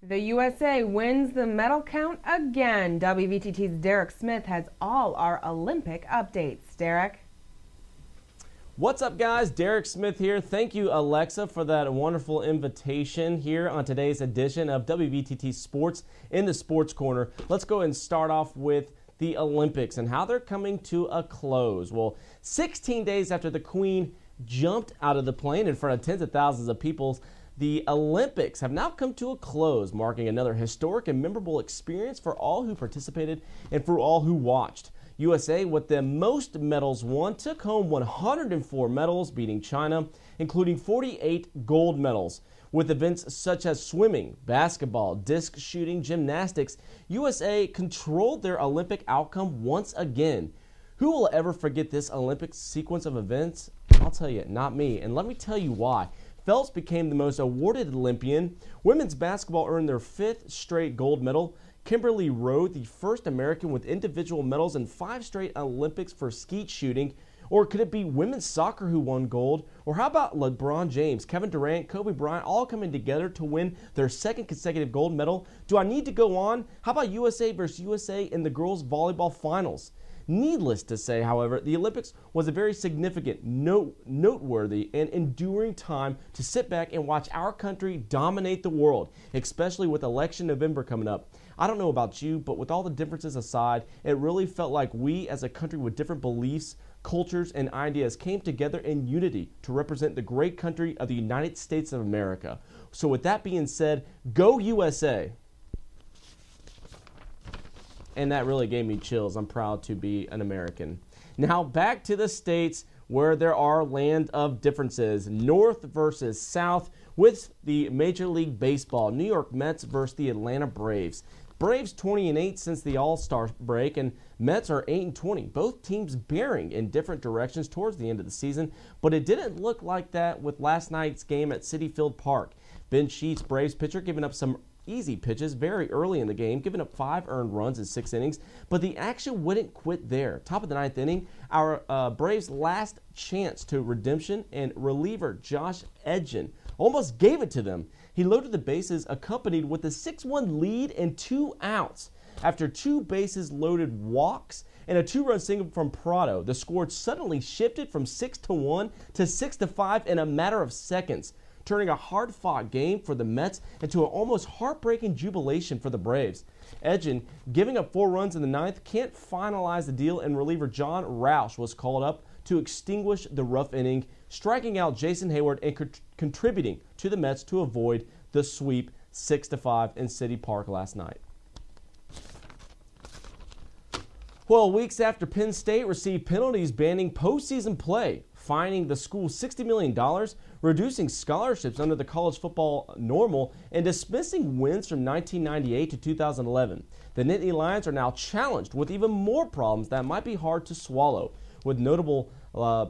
The USA wins the medal count again. WVTT's Derek Smith has all our Olympic updates. Derek? What's up, guys? Derek Smith here. Thank you, Alexa, for that wonderful invitation here on today's edition of WVTT Sports in the Sports Corner. Let's go and start off with the Olympics and how they're coming to a close. Well, 16 days after the Queen jumped out of the plane in front of tens of thousands of people, the Olympics have now come to a close, marking another historic and memorable experience for all who participated and for all who watched. USA, with the most medals won, took home 104 medals, beating China, including 48 gold medals. With events such as swimming, basketball, disc shooting, gymnastics, USA controlled their Olympic outcome once again. Who will ever forget this Olympic sequence of events? I'll tell you, not me, and let me tell you why. Phelps became the most awarded Olympian. Women's basketball earned their 5th straight gold medal. Kimberly Rowe, the first American with individual medals in 5 straight Olympics for skeet shooting. Or could it be women's soccer who won gold? Or how about LeBron James, Kevin Durant, Kobe Bryant all coming together to win their 2nd consecutive gold medal? Do I need to go on? How about USA versus USA in the girls' volleyball finals? Needless to say, however, the Olympics was a very significant, noteworthy, and enduring time to sit back and watch our country dominate the world, especially with election November coming up. I don't know about you, but with all the differences aside, it really felt like we as a country with different beliefs, cultures, and ideas came together in unity to represent the great country of the United States of America. So with that being said, go USA! And that really gave me chills. I'm proud to be an American. Now back to the states where there are land of differences. North versus South with the Major League Baseball. New York Mets versus the Atlanta Braves. Braves 20-8 since the All-Star break, and Mets are 8-20. Both teams bearing in different directions towards the end of the season, but it didn't look like that with last night's game at Citi Field Park. Ben Sheets, Braves pitcher, giving up some easy pitches very early in the game, giving up 5 earned runs in 6 innings, but the action wouldn't quit there. Top of the 9th inning, our Braves' last chance to redemption, and reliever Josh Edgin almost gave it to them. He loaded the bases, accompanied with a 6-1 lead and 2 outs. After 2 bases loaded walks and a 2-run single from Prado, the score suddenly shifted from 6-1 to 6-5 in a matter of seconds, turning a hard-fought game for the Mets into an almost heartbreaking jubilation for the Braves. Edgin, giving up 4 runs in the 9th, can't finalize the deal, and reliever John Roush was called up to extinguish the rough inning, striking out Jason Hayward and contributing to the Mets to avoid the sweep 6-5 in Citi Park last night. Well, weeks after Penn State received penalties banning postseason play, fining the school $60 million, reducing scholarships under the college football normal, and dismissing wins from 1998 to 2011. The Nittany Lions are now challenged with even more problems that might be hard to swallow, with notable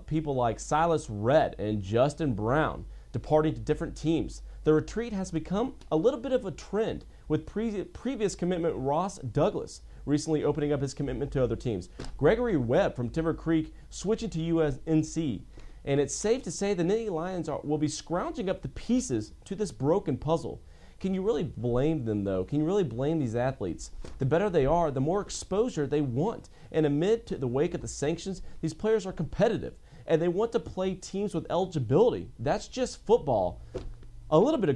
people like Silas Redd and Justin Brown departing to different teams. The retreat has become a little bit of a trend, with previous commitment Ross Douglas recently opening up his commitment to other teams. Gregory Webb from Timber Creek switching to UNC. And it's safe to say the Nittany Lions will be scrounging up the pieces to this broken puzzle. Can you really blame them, though? Can you really blame these athletes? The better they are, the more exposure they want. And amid the wake of the sanctions, these players are competitive, and they want to play teams with eligibility. That's just football. A little bit of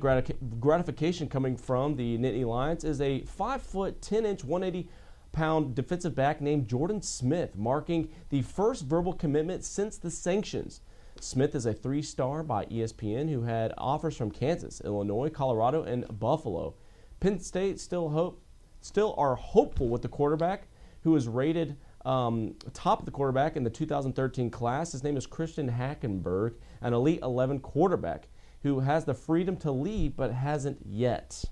gratification coming from the Nittany Lions is a 5', 10-inch, 180-pound defensive back named Jordan Smith, marking the first verbal commitment since the sanctions. Smith is a 3-star by ESPN who had offers from Kansas, Illinois, Colorado, and Buffalo. Penn State still are hopeful with the quarterback, who is rated top of the quarterback in the 2013 class. His name is Christian Hackenberg, an Elite 11 quarterback who has the freedom to leave but hasn't yet.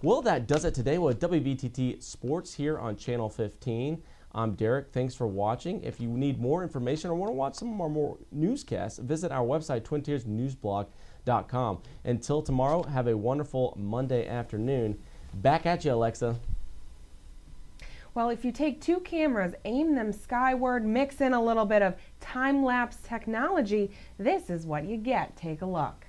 Well, that does it today with WVTT Sports here on Channel 15. I'm Derek. Thanks for watching. If you need more information or want to watch some of our more newscasts, visit our website, twintiersnewsblog.com. Until tomorrow, have a wonderful Monday afternoon. Back at you, Alexa. Well, if you take 2 cameras, aim them skyward, mix in a little bit of time-lapse technology, this is what you get. Take a look.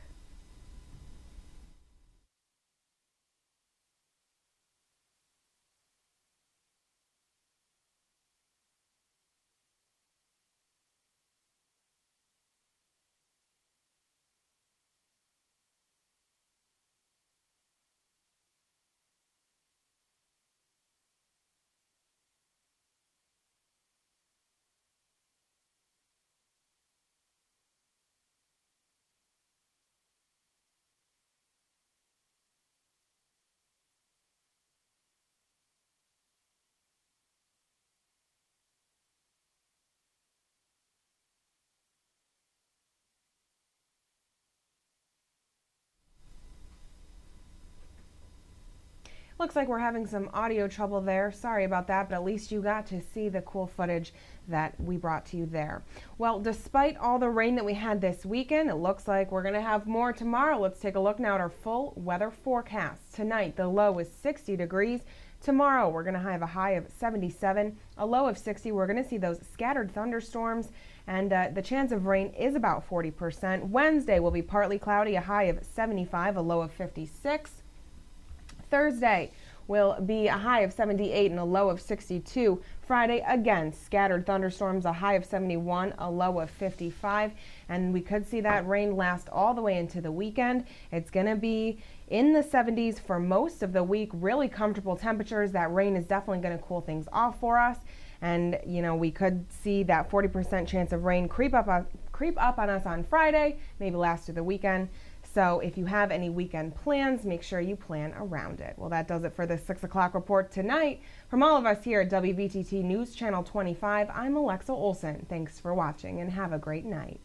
Looks like we're having some audio trouble there. Sorry about that, but at least you got to see the cool footage that we brought to you there. Well, despite all the rain that we had this weekend, it looks like we're going to have more tomorrow. Let's take a look now at our full weather forecast. Tonight, the low is 60 degrees. Tomorrow, we're going to have a high of 77, a low of 60. We're going to see those scattered thunderstorms, and the chance of rain is about 40%. Wednesday will be partly cloudy, a high of 75, a low of 56. Thursday will be a high of 78 and a low of 62. Friday, again, scattered thunderstorms, a high of 71, a low of 55. And we could see that rain last all the way into the weekend. It's going to be in the 70s for most of the week, really comfortable temperatures. That rain is definitely going to cool things off for us. And, you know, we could see that 40% chance of rain creep up on us on Friday, maybe last through the weekend. So if you have any weekend plans, make sure you plan around it. Well, that does it for the 6 o'clock report tonight. From all of us here at WVTT News Channel 25, I'm Alexa Olson. Thanks for watching and have a great night.